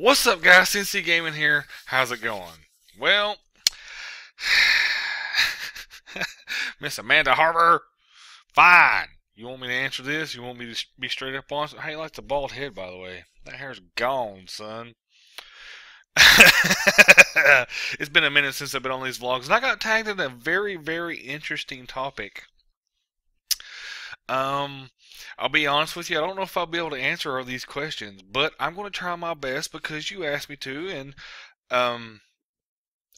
What's up, guys? CNC Gaming here. How's it going? Well, Miss Amanda Harbor, fine. You want me to answer this? You want me to be straight up honest? Hey, I like the bald head, by the way. That hair's gone, son. It's been a minute since I've been on these vlogs, and I got tagged in a very, very interesting topic. Um, I'll be honest with you, I don't know if I'll be able to answer all these questions, but I'm going to try my best because you asked me to, and um,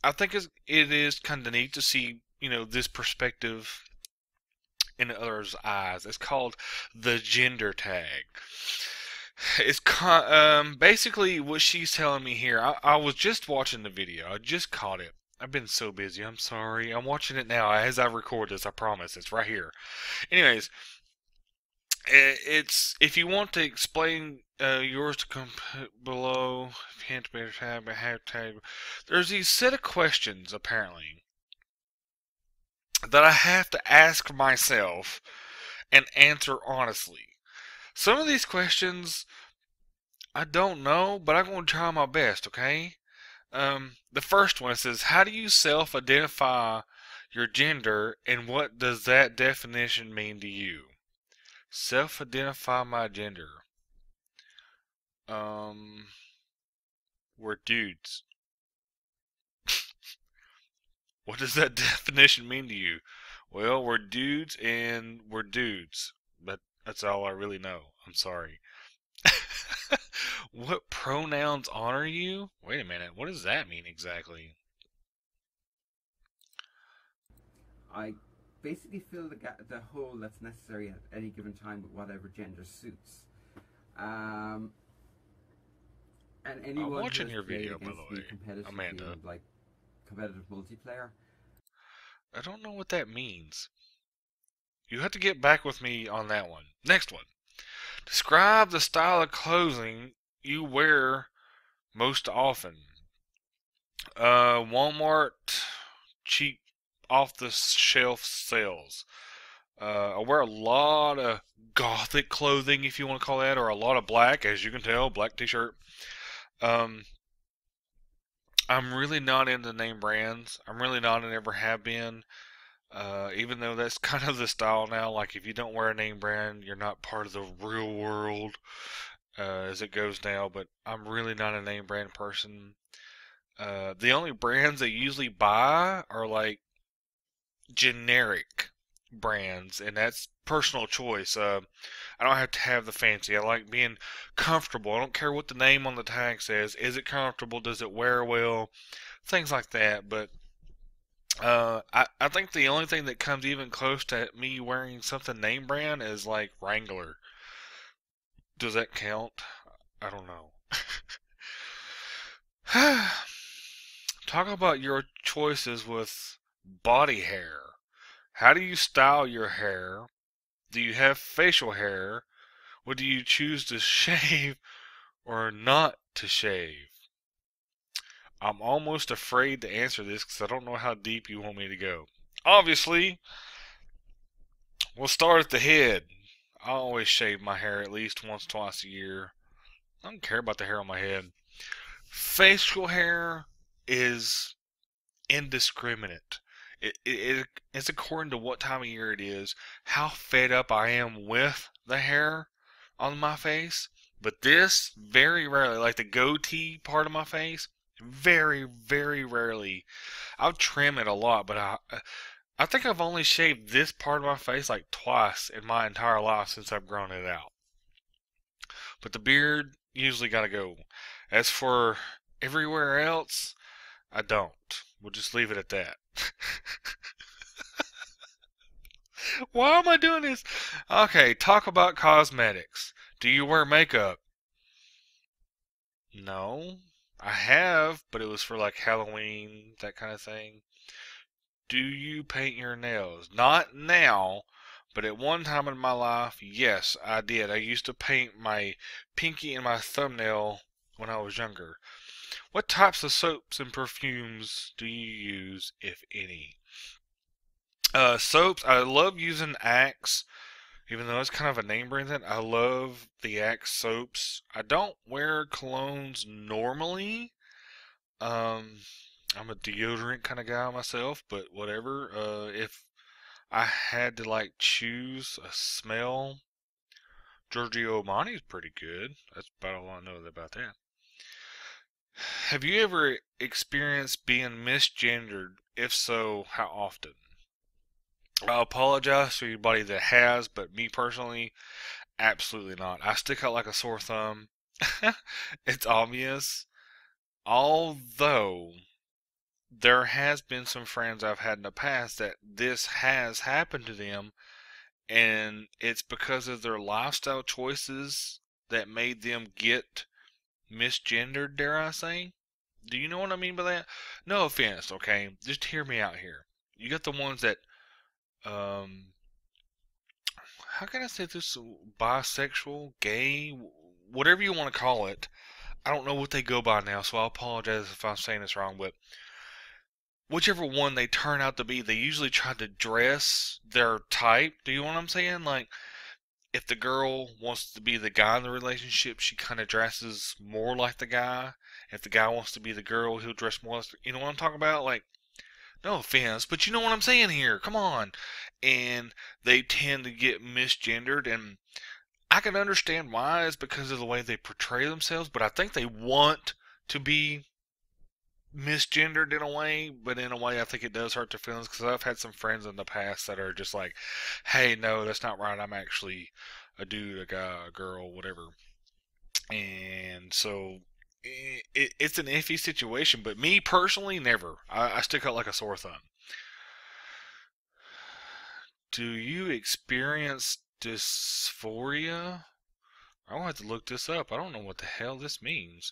I think it is kind of neat to see, this perspective in others' eyes. It's called the gender tag. Basically what she's telling me here. I was just watching the video. I just caught it. I've been so busy. I'm sorry. I'm watching it now as I record this. I promise. It's right here. Anyways, it's if you want to explain yours to come below. If you can't better tab, there's these set of questions apparently that I have to ask myself and answer honestly. Some of these questions I don't know, but I'm going to try my best. Okay. The first one says, "How do you self-identify your gender, and what does that definition mean to you?" Self-identify my gender. We're dudes. What does that definition mean to you? Well, we're dudes and we're dudes. But that's all I really know. I'm sorry. What pronouns honor you? Wait a minute. What does that mean exactly? I basically fill the hole that's necessary at any given time with whatever gender suits. And I'm anyone who watching has your played video, by against the me way, competitively Amanda. in like competitive multiplayer. I don't know what that means. You have to get back with me on that one. Next one. Describe the style of clothing you wear most often. Walmart cheap off the shelf sales. I wear a lot of gothic clothing, if you want to call that, or a lot of black, as you can tell, black t-shirt. Um, I'm really not into name brands. I'm really not and ever have been. Even though that's kind of the style now. Like if you don't wear a name brand, you're not part of the real world, as it goes now. But I'm really not a name brand person. The only brands I usually buy are like generic brands, and that's personal choice. I don't have to have the fancy. I like being comfortable. I don't care what the name on the tag says. Is it comfortable? Does it wear well? Things like that. But I think the only thing that comes even close to me wearing something name brand is like Wrangler. Does that count? I don't know. Talk about your choices with body hair. How do you style your hair? Do you have facial hair? What do you choose to shave or not to shave? I'm almost afraid to answer this because I don't know how deep you want me to go. Obviously, we'll start at the head. I always shave my hair at least once, twice a year. I don't care about the hair on my head. Facial hair is indiscriminate. It's according to what time of year it is, how fed up I am with the hair on my face. But this, very rarely, like the goatee part of my face, very, very rarely. I'll trim it a lot, but I think I've only shaved this part of my face like twice in my entire life since I've grown it out. But the beard usually gotta go. As for everywhere else, I don't. We'll just leave it at that. Why am I doing this? Okay, talk about cosmetics. Do you wear makeup? No. I have, but it was for like Halloween, that kind of thing. Do you paint your nails? Not now, but at one time in my life, yes, I did. I used to paint my pinky and my thumbnail when I was younger. What types of soaps and perfumes do you use, if any? Soaps, I love using Axe Even though it's kind of a name brand thing, I love the Axe soaps. I don't wear colognes normally. Um, I'm a deodorant kind of guy myself, but whatever. If I had to like choose a smell, Giorgio Armani's pretty good. That's about all I know about that. Have you ever experienced being misgendered? If so, how often? I apologize to anybody that has, but me personally, absolutely not. I stick out like a sore thumb. It's obvious. Although there has been some friends I've had in the past that this has happened to them, and it's because of their lifestyle choices that made them get misgendered, dare I say? Do you know what I mean by that? No offense, okay? Just hear me out here. You got the ones that, um, how can I say this? Bisexual, gay, whatever you want to call it. I don't know what they go by now, so I apologize if I'm saying this wrong, but whichever one they turn out to be, they usually try to dress their type. Do you know what I'm saying? Like, if the girl wants to be the guy in the relationship, she kind of dresses more like the guy. If the guy wants to be the girl, he'll dress more like, you know what I'm talking about? Like, no offense, but you know what I'm saying here. Come on. And they tend to get misgendered, and I can understand why. It's because of the way they portray themselves, but I think they want to be misgendered in a way, but in a way I think it does hurt their feelings because I've had some friends in the past that are just like, hey, no, that's not right. I'm actually a dude, a guy, a girl, whatever. And so it's an iffy situation, but me personally, never. I stick out like a sore thumb. Do you experience dysphoria? I'll have to look this up. I don't know what the hell this means.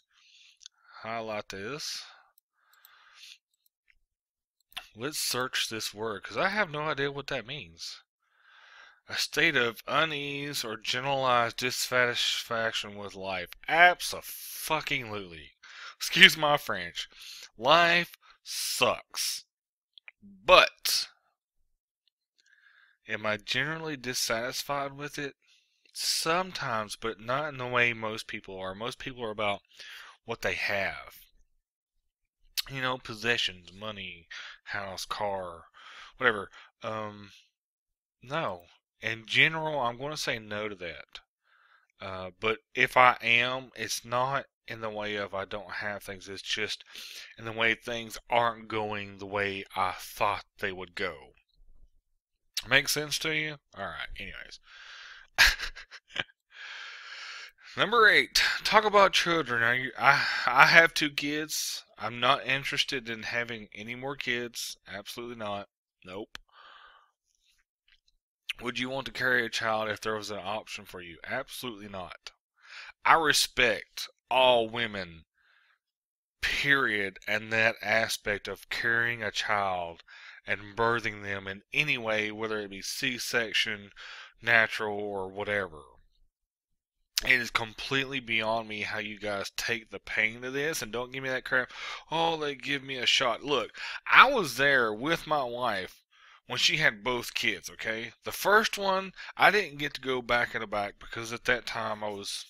Highlight this. Let's search this word because I have no idea what that means. A state of unease or generalized dissatisfaction with life. Abso-fucking-lutely. Excuse my French. Life sucks. But am I generally dissatisfied with it? Sometimes, but not in the way most people are. Most people are about what they have. You know, possessions, money, house, car, whatever. Um, no. In general, I'm going to say no to that. But if I am, it's not in the way of I don't have things. It's just in the way things aren't going the way I thought they would go. Make sense to you? Alright, anyways. Number 8. Talk about children. I have 2 kids. I'm not interested in having any more kids. Absolutely not. Nope. Would you want to carry a child if there was an option for you? Absolutely not. I respect all women, period, and that aspect of carrying a child and birthing them in any way, whether it be C-section, natural, or whatever. It is completely beyond me how you guys take the pain of this, and don't give me that crap. Oh, they give me a shot. Look, I was there with my wife when she had both kids, okay? The first one, I didn't get to go back in the back because at that time I was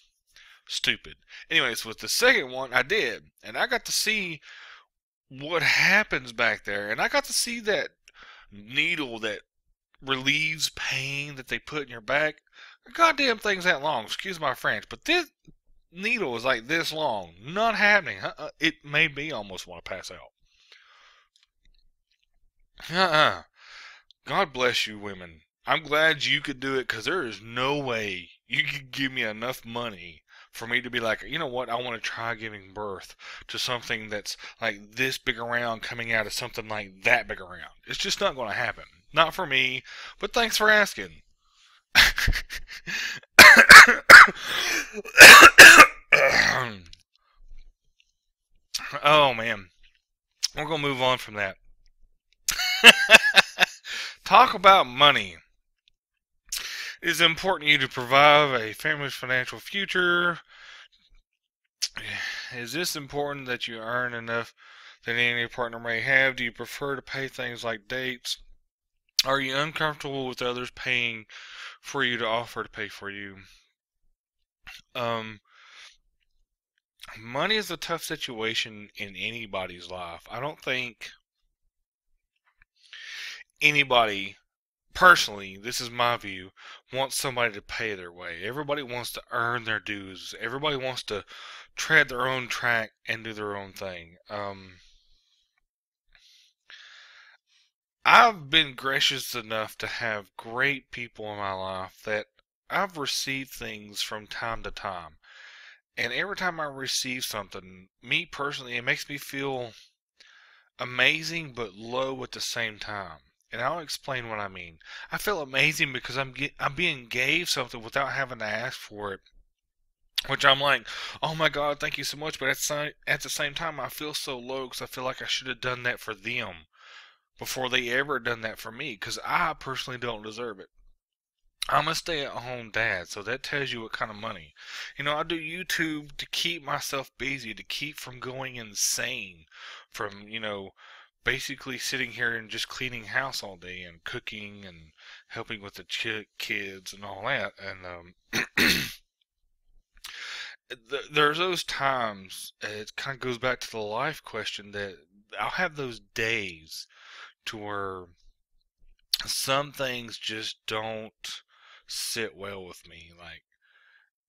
stupid. Anyways, with the second one, I did. And I got to see what happens back there. And I got to see that needle that relieves pain that they put in your back. The goddamn thing's that long. Excuse my French. But this needle is like this long. Not happening. It made me almost want to pass out. Uh-uh. God bless you, women. I'm glad you could do it because there is no way you could give me enough money for me to be like, you know what, I want to try giving birth to something that's like this big around coming out of something like that big around. It's just not going to happen. Not for me, but thanks for asking. Oh man, we're going to move on from that. Talk about money. It is important to you to provide a family's financial future. Is this important that you earn enough that any partner may have? Do you prefer to pay things like dates? Are you uncomfortable with others paying for you to offer to pay for you? Um, Money is a tough situation in anybody's life. I don't think anybody, personally, this is my view, wants somebody to pay their way. Everybody wants to earn their dues. Everybody wants to tread their own track and do their own thing. I've been gracious enough to have great people in my life that I've received things from time to time. And every time I receive something, me personally, it makes me feel amazing but low at the same time. And I'll explain what I mean. I feel amazing because I'm being gave something without having to ask for it, which I'm like, oh my God, thank you so much. But at the same time, I feel so low because I feel like I should have done that for them before they ever done that for me, because I personally don't deserve it. I'm a stay-at-home dad, so that tells you what kind of money. I do YouTube to keep myself busy, to keep from going insane, from, basically sitting here and just cleaning house all day and cooking and helping with the kids and all that. And there's those times, it kind of goes back to the life question, that I'll have those days to where some things just don't sit well with me. Like,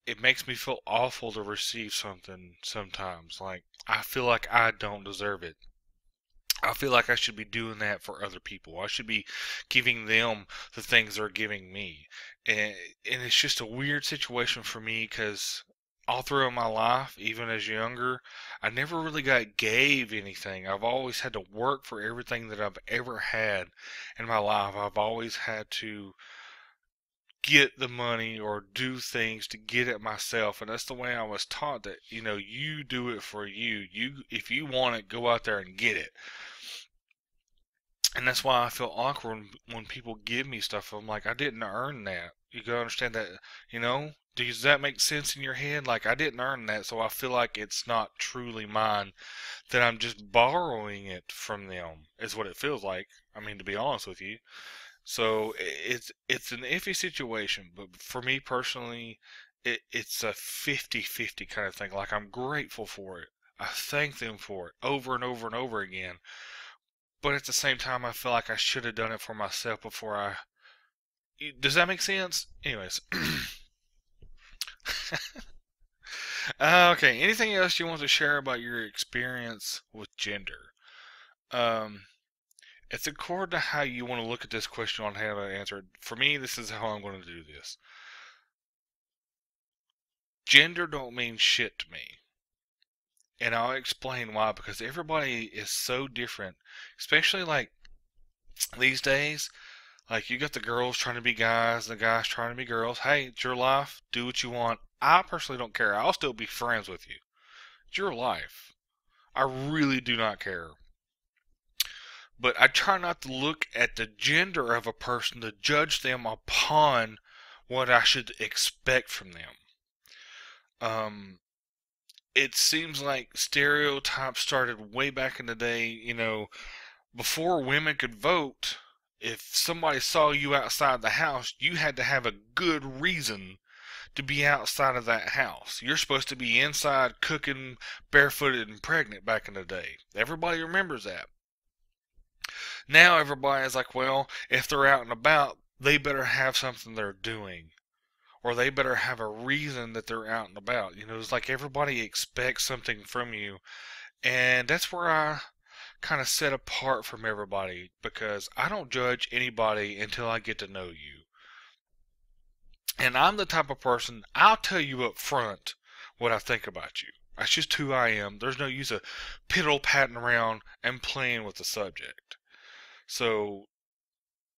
it makes me feel awful to receive something sometimes. Like, I feel like I don't deserve it. I feel like I should be doing that for other people. I should be giving them the things they're giving me. And it's just a weird situation for me because all throughout my life, even as younger, I never really gave anything. I've always had to work for everything that I've ever had in my life. I've always had to get the money or do things to get it myself, and that's the way I was taught, that you do it for you. If you want it, go out there and get it. And that's why I feel awkward when people give me stuff. I'm like, I didn't earn that. You gotta understand that. Does that make sense in your head? Like, I didn't earn that, so I feel like it's not truly mine, that I'm just borrowing it from them, is what it feels like. I mean, to be honest with you. So it's an iffy situation, but for me personally, it's a 50-50 kind of thing. Like, I'm grateful for it. I thank them for it over and over and over again. But at the same time, I feel like I should have done it for myself before I. Does that make sense? Anyways. Okay. Anything else you want to share about your experience with gender? Um, it's according to how you want to look at this question on how to answer it. For me, this is how I'm going to do this. Gender don't mean shit to me. And I'll explain why, because everybody is so different. Especially like these days, like, you got the girls trying to be guys, the guys trying to be girls. Hey, it's your life. Do what you want. I personally don't care. I'll still be friends with you. It's your life. I really do not care. But I try not to look at the gender of a person to judge them upon what I should expect from them. It seems like stereotypes started way back in the day, before women could vote. If somebody saw you outside the house, you had to have a good reason to be outside of that house. You're supposed to be inside cooking, barefooted and pregnant back in the day. Everybody remembers that. Now everybody's like, well, if they're out and about, they better have something they're doing. Or they better have a reason that they're out and about. It's like everybody expects something from you. And that's where I kind of set apart from everybody, because I don't judge anybody until I get to know you. And I'm the type of person, I'll tell you up front what I think about you. That's just who I am. There's no use of piddle-patting around and playing with the subject. So,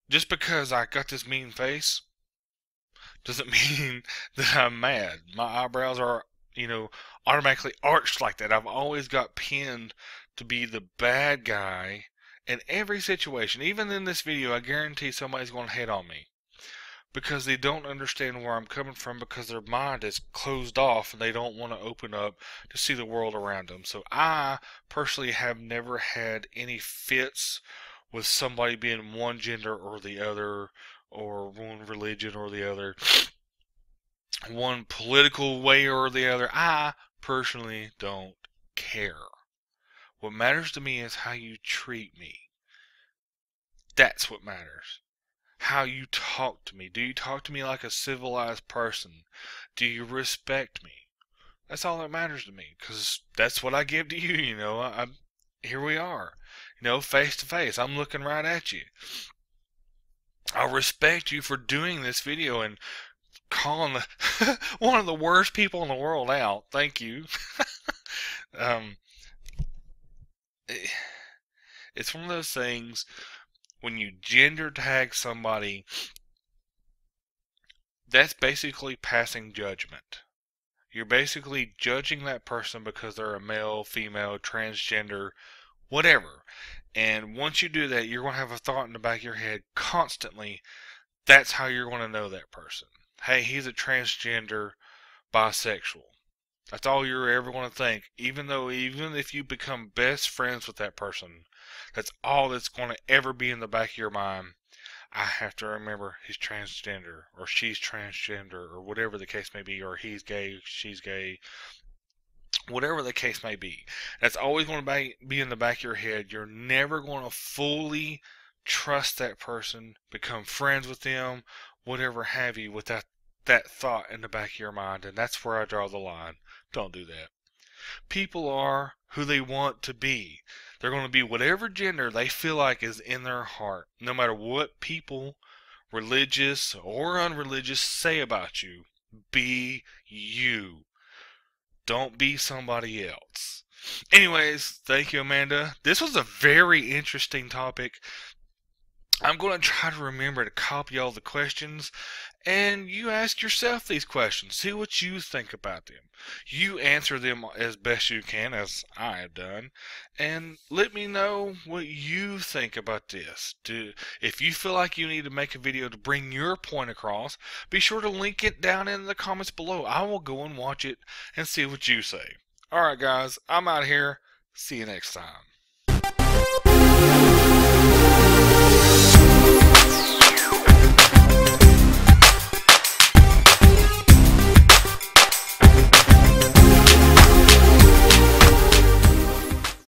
just because I got this mean face doesn't mean that I'm mad. My eyebrows are, automatically arched like that. I've always got pinned to be the bad guy in every situation. Even in this video, I guarantee somebody's going to hate on me, because they don't understand where I'm coming from, because their mind is closed off and they don't want to open up to see the world around them. So I personally have never had any fits with somebody being one gender or the other, or one religion or the other, one political way or the other. I personally don't care. What matters to me is how you treat me. That's what matters. How you talk to me. Do you talk to me like a civilized person? Do you respect me? That's all that matters to me, because that's what I give to you. Here we are, face to face. I'm looking right at you. I respect you for doing this video and calling one of the worst people in the world out. Thank you. um, it's one of those things when you gender tag somebody, that's basically passing judgment. You're basically judging that person because they're a male, female, transgender, whatever. And once you do that, you're going to have a thought in the back of your head constantly. That's how you're going to know that person. Hey, he's a transgender, bisexual. That's all you're ever going to think. Even if you become best friends with that person, that's all that's going to ever be in the back of your mind. I have to remember he's transgender, or she's transgender, or whatever the case may be, or he's gay, she's gay, whatever the case may be. That's always going to be in the back of your head. You're never going to fully trust that person, become friends with them, whatever have you, without that thought in the back of your mind. And that's where I draw the line. Don't do that. People are who they want to be. They're going to be whatever gender they feel like is in their heart, no matter what people, religious or unreligious, say about you. Be you. Don't be somebody else. Anyways, thank you, Amanda. This was a very interesting topic. I'm going to try to remember to copy all the questions, and you ask yourself these questions. See what you think about them. You answer them as best you can, as I have done, and let me know what you think about this. If you feel like you need to make a video to bring your point across, be sure to link it down in the comments below. I will go and watch it and see what you say. Alright guys, I'm out here. See you next time.